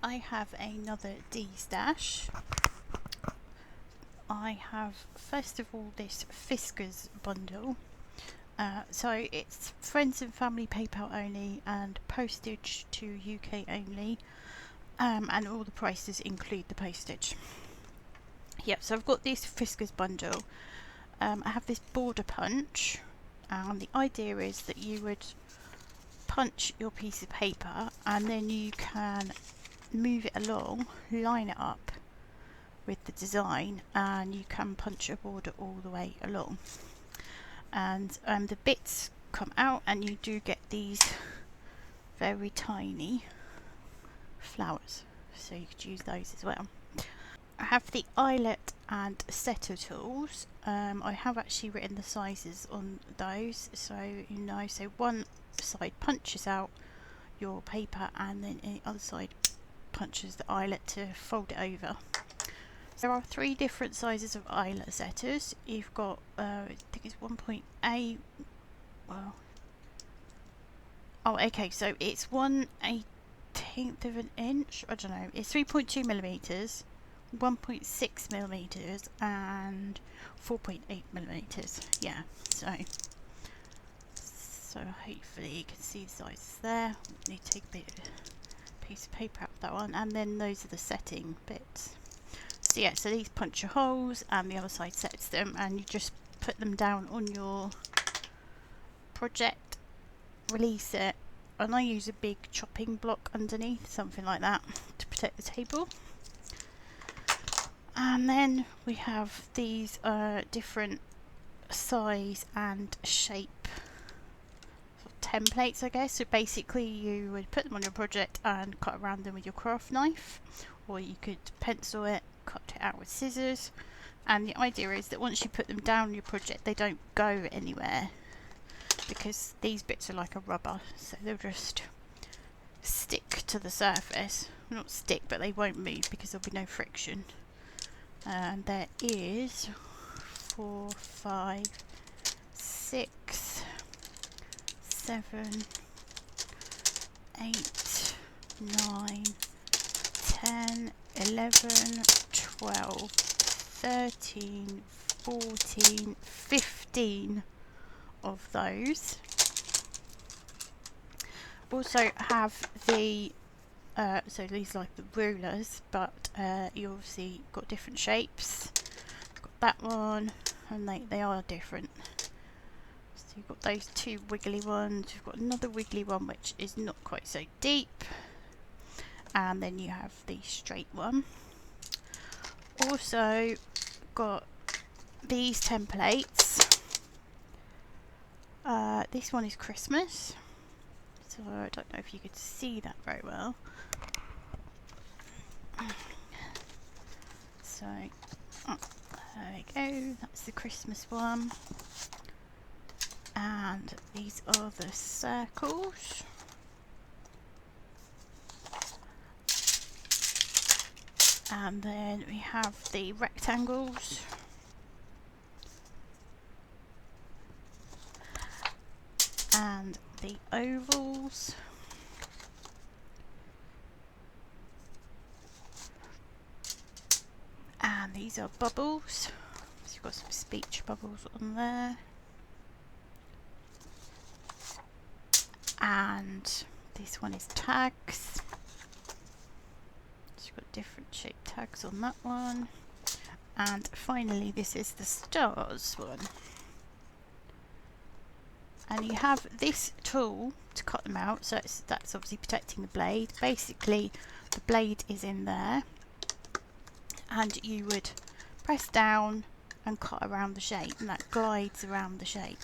I have another Destash. I have first of all this Fiskars bundle. So it's friends and family PayPal only and postage to UK only, and all the prices include the postage. Yep, so I've got this Fiskars bundle. I have this border punch, and the idea is that you would punch your piece of paper and then you can move it along, line it up with the design, and you can punch a border all the way along. And the bits come out and you do get these very tiny flowers, so you could use those as well. I have the eyelet and setter tools. I have actually written the sizes on those, so you know. So one side punches out your paper and then the other side punches the eyelet to fold it over. There are 3 different sizes of eyelet setters. You've got I think it's 1.8, well, oh okay, so it's 1/18 of an inch, I don't know, it's 3.2 millimeters, 1.6 millimeters and 4.8 millimeters. Yeah, so hopefully you can see the sizes there. Need to take a piece of paper out of that one, and then those are the setting bits. So yeah, so these punch your holes and the other side sets them, and you just put them down on your project, release it, and I use a big chopping block underneath, something like that, to protect the table. And then we have these different size and shape templates, I guess. So basically you would put them on your project and cut around them with your craft knife, or you could pencil it, cut it out with scissors. And the idea is that once you put them down your project, they don't go anywhere, because these bits are like a rubber, so they'll just stick to the surface. Not stick, but they won't move because there'll be no friction. And there is 4, 5, 6, 7, 8, 9, 10, 11, 12, 13, 14, 15 of those. Also have the so these are like the rulers, but you obviously got different shapes. Got that one, and they are different. So you've got those 2 wiggly ones, you've got another wiggly one which is not quite so deep, and then you have the straight one. Also got these templates. This one is Christmas, so I don't know if you could see that very well. So there we go, that's the Christmas one. And these are the circles. And then we have the rectangles. And the ovals. And these are bubbles. So you've got some speech bubbles on there. And this one is tags. So you've got different shaped tags on that one. And finally, this is the stars one. And you have this tool to cut them out, so that's obviously protecting the blade. Basically, the blade is in there, and you would press down and cut around the shape, and that glides around the shape.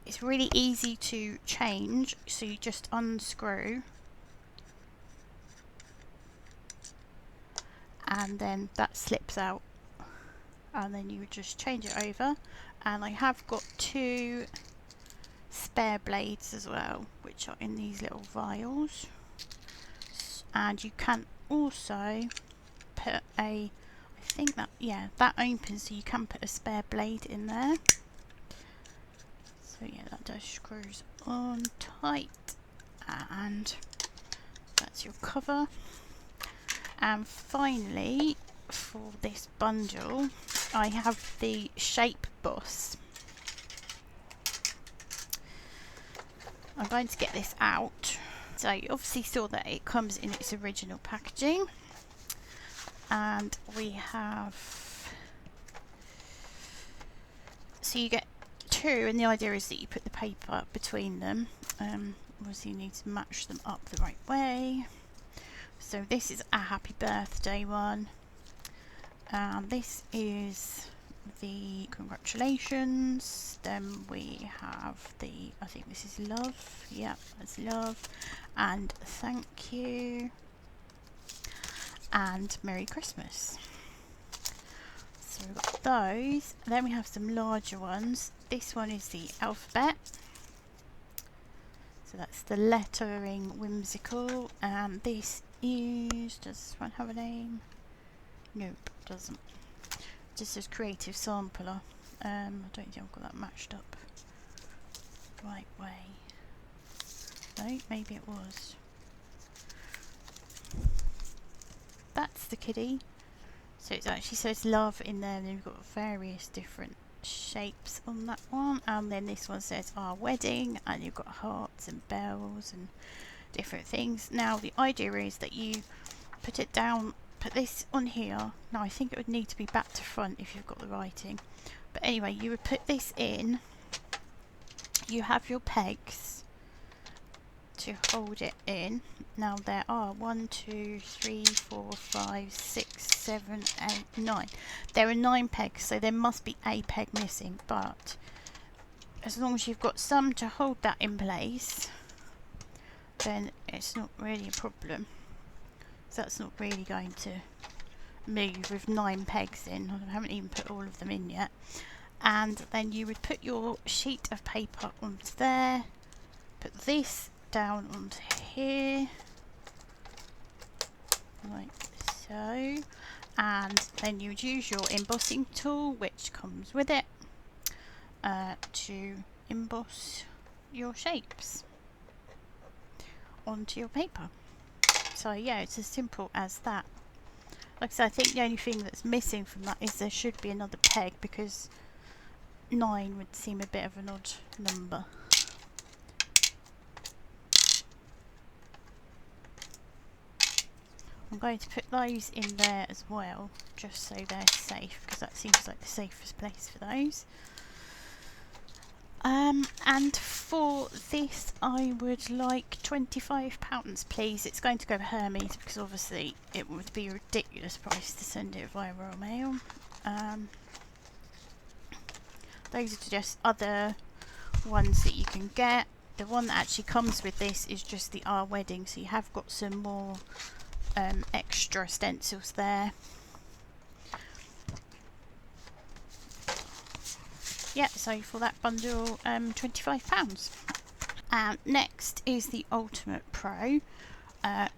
It's really easy to change, so you just unscrew, and then that slips out, and then you would just change it over. And I have got 2 spare blades as well, which are in these little vials. And you can also put I think that, yeah, that opens, so you can put a spare blade in there. So yeah, that just screws on tight, and that's your cover. And finally, for this bundle, I have the shape boss. I'm going to get this out. So you obviously saw that it comes in its original packaging, and we have, so you get two, and the idea is that you put the paper between them. Obviously you need to match them up the right way. So this is a happy birthday one, and this is the congratulations. Then we have the, I think this is love, yeah, that's love, and thank you, and Merry Christmas. So we've got those. Then we have some larger ones. This one is the alphabet, so that's the lettering whimsical, and this is, does this one have a name? Nope, doesn't. Just says creative sampler. I don't think I've got that matched up right way. No, maybe it was. That's the kiddie. So it actually says love in there, and then we've got various different shapes on that one. And then this one says our wedding, and you've got hearts and bells and different things. Now the idea is that you put it down, put this on here. Now I think it would need to be back to front if you've got the writing, but anyway, you would put this in, you have your pegs to hold it in. Now there are 1, 2, 3, 4, 5, 6, 7, 8, 9. There are 9 pegs, so there must be a peg missing, but as long as you've got some to hold that in place, then it's not really a problem. So that's not really going to move with 9 pegs in. I haven't even put all of them in yet. And then you would put your sheet of paper onto there, put this down onto here, like so, and then you would use your embossing tool, which comes with it, to emboss your shapes onto your paper. So yeah, it's as simple as that. Like I said, I think the only thing that's missing from that is there should be another peg, because 9 would seem a bit of an odd number. I'm going to put those in there as well, just so they're safe, because that seems like the safest place for those. And for this I would like £25 please. It's going to go to Hermes, because obviously it would be a ridiculous price to send it via Royal Mail. Those are just other ones that you can get. The one that actually comes with this is just the Our Wedding, so you have got some more extra stencils there. Yeah, so for that bundle, £25. Next is the Ultimate Pro.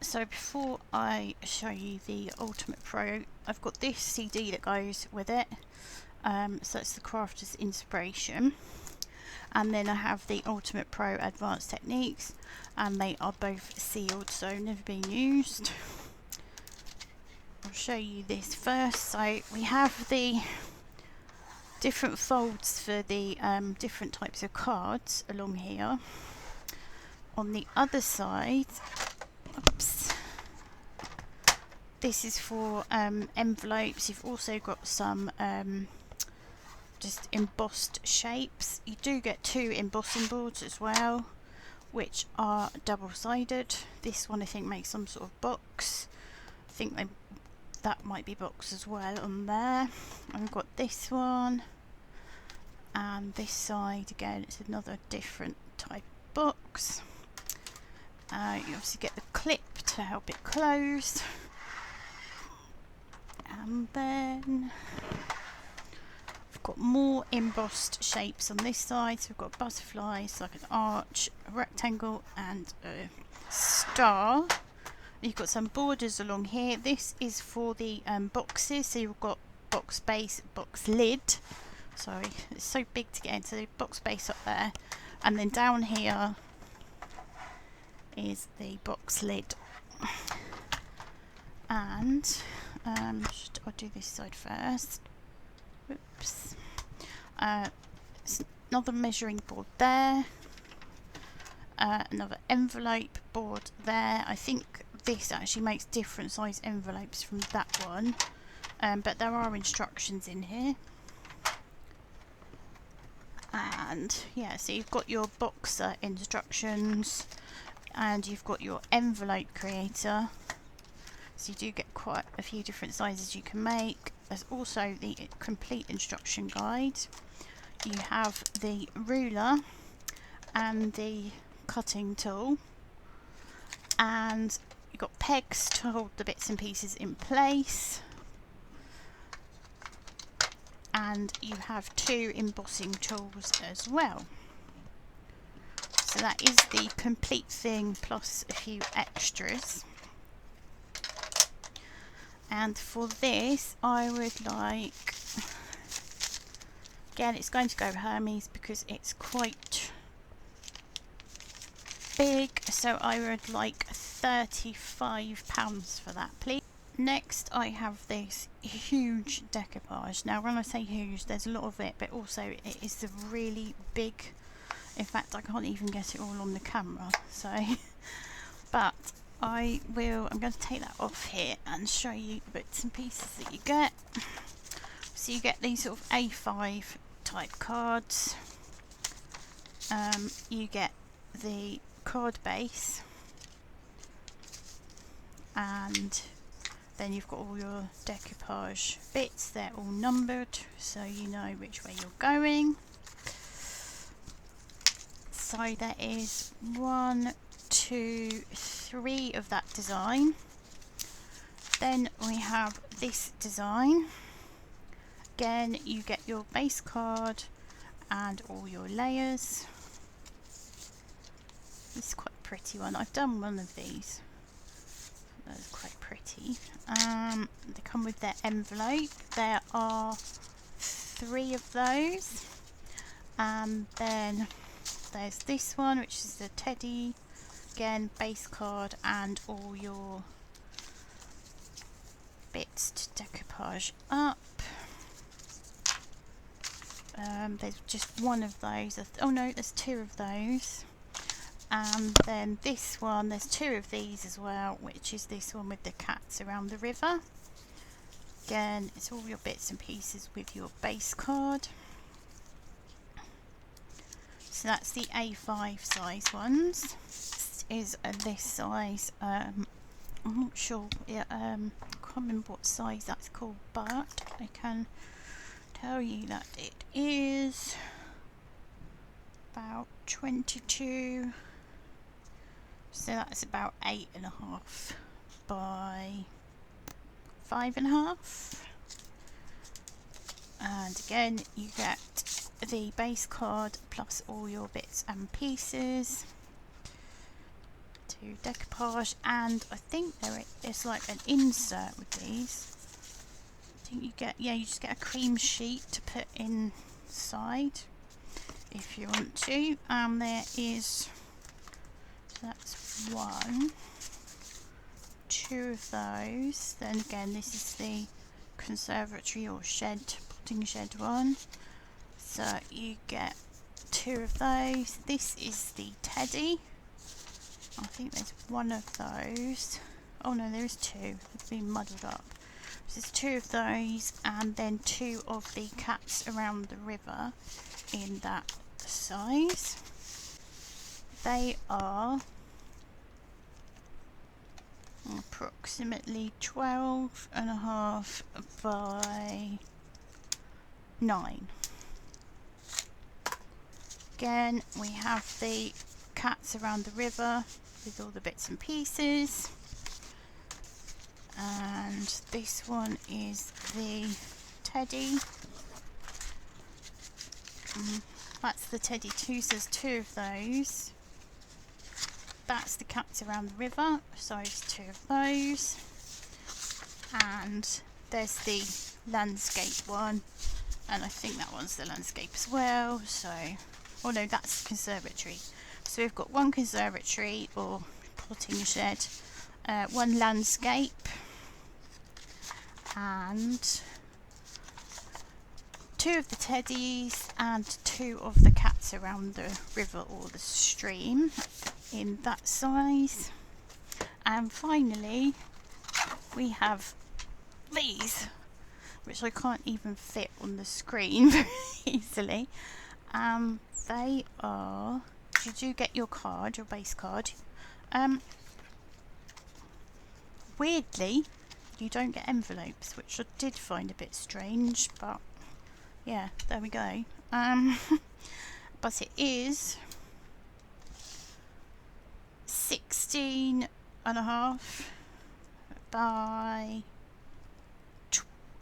So before I show you the Ultimate Pro, I've got this CD that goes with it. So it's the Crafter's Inspiration. And then I have the Ultimate Pro Advanced Techniques, and they are both sealed, so never been used. I'll show you this first. So we have the different folds for the different types of cards along here. On the other side, oops, this is for envelopes. You've also got some just embossed shapes. You do get 2 embossing boards as well, which are double-sided. This one I think makes some sort of box. I think that might be box as well on there. And we've got this one, and this side again, it's another different type of box. You obviously get the clip to help it close, and then we've got more embossed shapes on this side. So we've got butterflies, like an arch, a rectangle, and a star. You've got some borders along here. This is for the boxes, so you've got box base, box lid. Sorry, it's so big to get into. The box base up there, and then down here is the box lid. And I'll do this side first. Whoops. Another measuring board there. Another envelope board there. I think this actually makes different size envelopes from that one, but there are instructions in here. And yeah, so you've got your boxer instructions and you've got your envelope creator, so you do get quite a few different sizes you can make. There's also the complete instruction guide. You have the ruler and the cutting tool, and you've got pegs to hold the bits and pieces in place, and you have 2 embossing tools as well. So that is the complete thing plus a few extras. And for this I would like, again it's going to go Hermes because it's quite big, so I would like £35 for that, please. Next I have this huge decoupage. Now when I say huge, there's a lot of it, but also it is a really big, in fact I can't even get it all on the camera, so but I'm going to take that off here and show you the bits and pieces that you get. So you get these sort of A5 type cards, you get the card base, and then you've got all your decoupage bits. They're all numbered so you know which way you're going. So there is 1, 2, 3 of that design. Then we have this design. Again, you get your base card and all your layers. This is quite a pretty one. I've done one of these. That's quite pretty. They come with their envelope. There are 3 of those. And then there's this one, which is the teddy. Again, base card and all your bits to decoupage up. There's just one of those. Oh no, there's 2 of those. And then this one, there's 2 of these as well, which is this one with the cats around the river. Again, it's all your bits and pieces with your base card. So that's the A5 size ones. This is this size. I'm not sure. Yeah, I can't remember what size that's called, but I can tell you that it is about 22. So that's about 8.5 by 5.5. And again, you get the base card plus all your bits and pieces to decoupage. And I think there's like an insert with these. I think you get, yeah, you just get a cream sheet to put inside if you want to. There is, so that's 1, 2 of those. Then again, this is the conservatory or shed, potting shed one. So you get 2 of those. This is the teddy. I think there's 1 of those. Oh no, there is 2. They've been muddled up. So there's 2 of those, and then 2 of the cats around the river in that size. They are approximately 12.5 by 9. Again, we have the cats around the river with all the bits and pieces. And this one is the teddy. That's the teddy too, so there's 2 of those. That's the cats around the river, so there's 2 of those. And there's the landscape one, and I think that one's the landscape as well. So, oh no, that's the conservatory. So we've got 1 conservatory or potting shed, one landscape, and 2 of the teddies and 2 of the cats around the river or the stream in that size. And finally we have these, which I can't even fit on the screen very easily. They are, you do get your card, your base card. Weirdly, you don't get envelopes, which I did find a bit strange, but yeah, there we go. But it is 16.5 by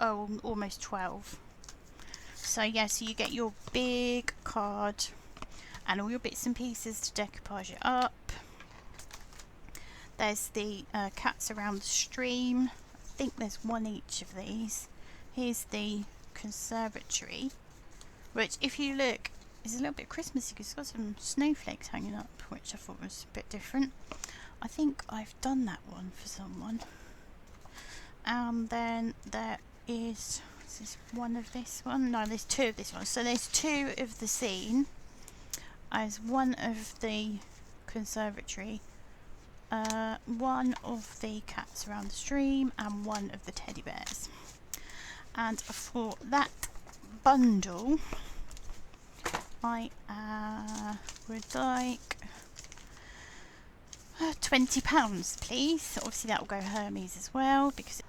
almost 12. So yeah, so you get your big card and all your bits and pieces to decoupage it up. There's the cats around the stream. I think there's 1 each of these. Here's the conservatory, which if you look is a little bit Christmassy because it's got some snowflakes hanging up, which I thought was a bit different. I think I've done that one for someone. And then there is this one of this one. No, there's 2 of this one. So there's 2 of the scene. There's 1 of the conservatory, 1 of the cats around the stream, and 1 of the teddy bears. And for that bundle, I would like £20, please. Obviously that will go Hermes as well. Because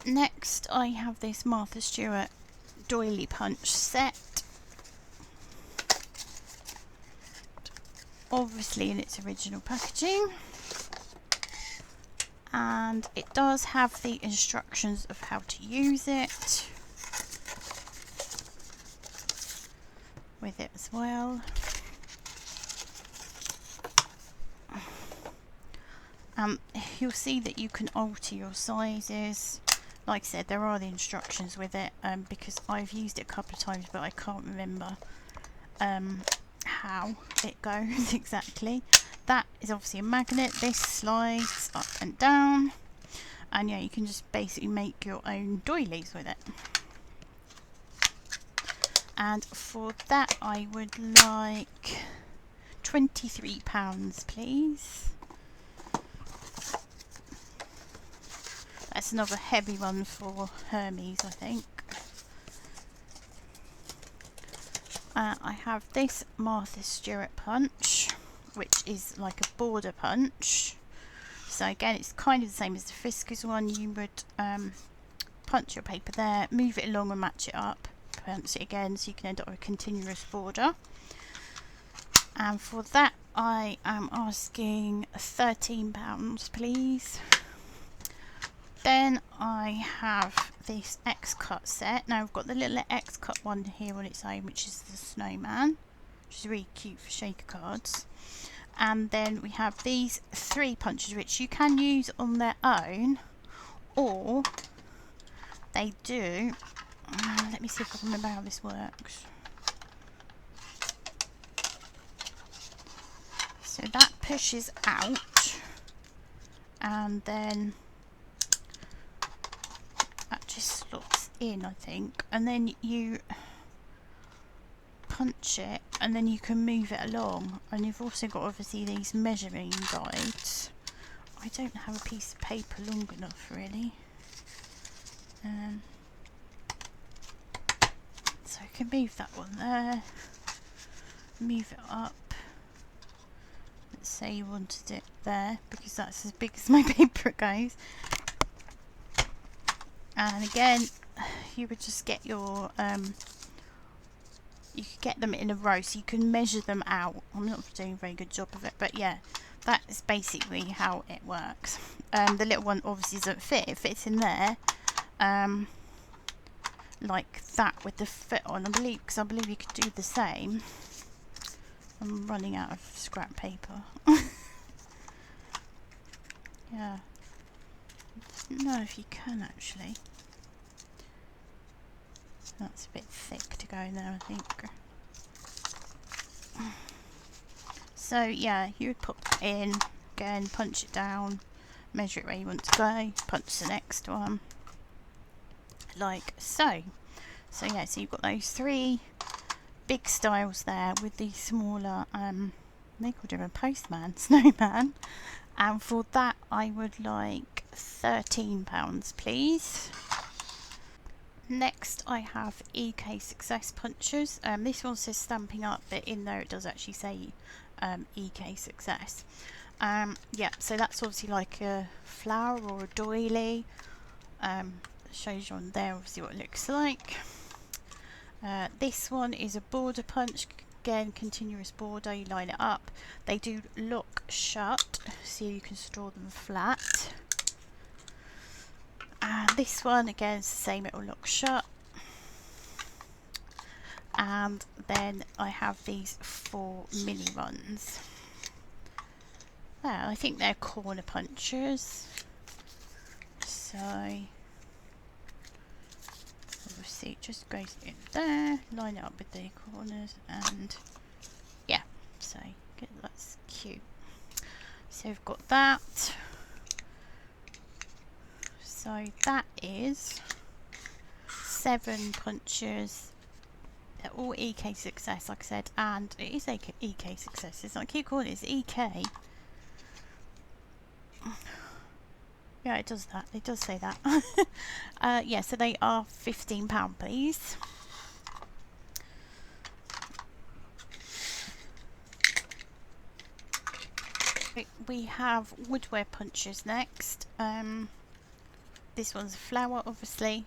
next I have this Martha Stewart doily punch set, obviously in its original packaging, and it does have the instructions of how to use it with it as well. You'll see that you can alter your sizes. Like I said, there are the instructions with it, because I've used it a couple of times but I can't remember how it goes exactly. That is obviously a magnet. This slides up and down, and yeah, you can just basically make your own doilies with it. And for that I would like £23, please. That's another heavy one for Hermes, I think. I have this Martha Stewart punch, which is like a border punch. So again, it's kind of the same as the Fiskars one. You would punch your paper there, move it along and match it up, punch it again, so you can end up with a continuous border. And for that I am asking £13, please. Then I have this X-Cut set. Now I've got the little X-Cut one here on its own, which is the snowman, which is really cute for shaker cards. And then we have these 3 punches, which you can use on their own, or they do. Let me see if I can remember how this works. So that pushes out, and then that just slots in, I think, and then you punch it and then you can move it along. And you've also got obviously these measuring guides. I don't have a piece of paper long enough really, so I can move that one there, move it up. Let's say you wanted it there because that's as big as my paper goes. And again, you would just get your you could get them in a row, so you can measure them out. I'm not doing a very good job of it, but yeah, that is basically how it works. The little one obviously doesn't fit. It fits in there, like that with the foot on. I believe, because I believe you could do the same. I'm running out of scrap paper. Yeah. I don't know if you can actually. That's a bit thick to go in there, I think. So yeah, you would put that in, again, punch it down, measure it where you want to go, punch the next one, like so. So yeah, so you've got those 3 big styles there with the smaller, they called him a postman, snowman. And for that I would like £13, please. Next I have EK Success punches. This one says Stampin' Up, but in there it does actually say EK Success. Yeah, so that's obviously like a flower or a doily. Shows you on there obviously what it looks like. This one is a border punch. Again, continuous border, you line it up. They do lock shut, so you can store them flat. And this one again is the same, it will lock shut. And then I have these 4 mini ones. I think they're corner punchers. So obviously it just goes in there, line it up with the corners, and yeah, so that's cute. So we've got that. So that is 7 punches. They're all EK Success, like I said, and it is EK Success. It's not, I keep calling it, it's EK. Yeah, it does that. It does say that. Yeah, so they are £15, please. We have woodware punches next. This one's a flower, obviously,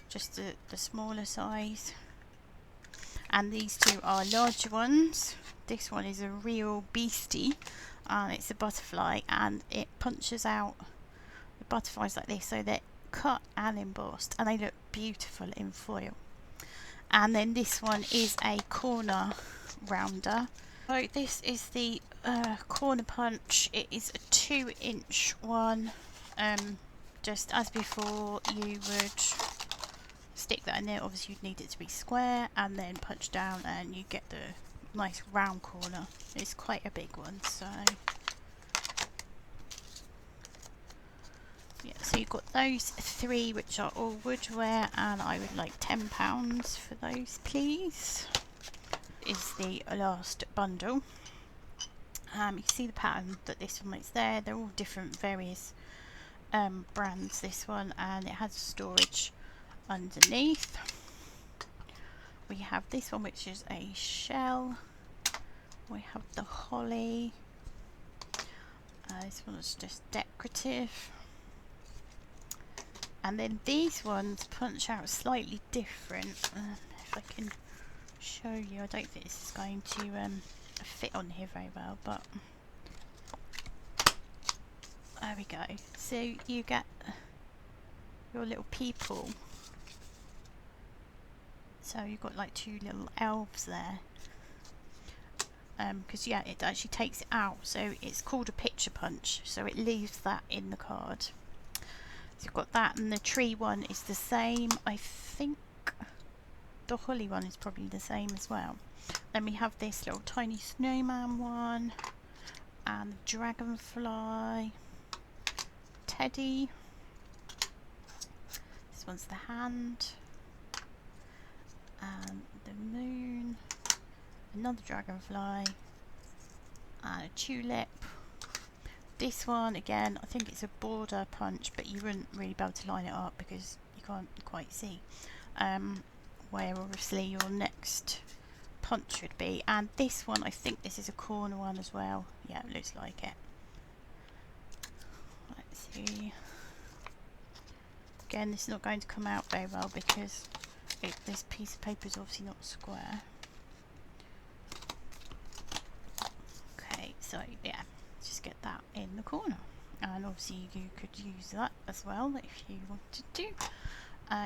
just the smaller size. And these 2 are larger ones. This one is a real beastie, and it's a butterfly, and it punches out the butterflies like this, so they're cut and embossed, and they look beautiful in foil. And then this one is a corner rounder. So this is the corner punch. It is a 2-inch one. Just as before, you would stick that in there. Obviously you'd need it to be square, and then punch down and you get the nice round corner. It's quite a big one, so yeah, so you've got those 3 which are all woodware, and I would like £10 for those, please. Is the last bundle. You can see the pattern that this one is there. They're all different, various brands, this one, and it has storage underneath. We have this one which is a shell. We have the holly. This one is just decorative. And then these ones punch out slightly different. If I can show you, I don't think this is going to fit on here very well, but there we go. So you get your little people. So you've got like 2 little elves there. Because yeah, it actually takes it out, so it's called a picture punch, so it leaves that in the card. So you've got that, and the tree one is the same. I think the holly one is probably the same as well. Then we have this little tiny snowman one, and the dragonfly, teddy. This one's the hand, and the moon, another dragonfly, and a tulip. This one again, I think it's a border punch, but you wouldn't really be able to line it up because you can't quite see where obviously your next punch would be. And this one, I think this is a corner one as well. Yeah, it looks like it. Let's see. Again, this is not going to come out very well because this piece of paper is obviously not square. Okay, so yeah, just get that in the corner, and obviously you could use that as well if you wanted to.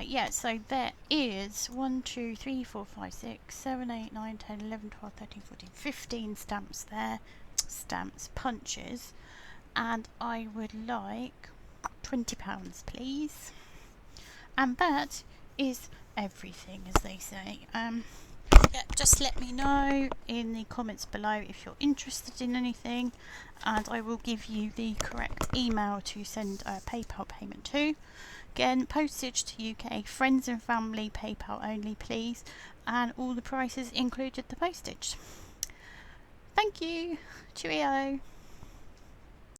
Yeah, so there is 1, 2, 3, 4, 5, 6, 7, 8, 9, 10, 11, 12, 13, 14, 15 stamps there. Stamps, punches, and I would like £20, please. And that is everything, as they say. Yeah, just let me know in the comments below if you're interested in anything, and I will give you the correct email to send a PayPal payment to. Again, postage to UK, friends and family, PayPal only please, and all the prices included the postage. Thank you, cheerio.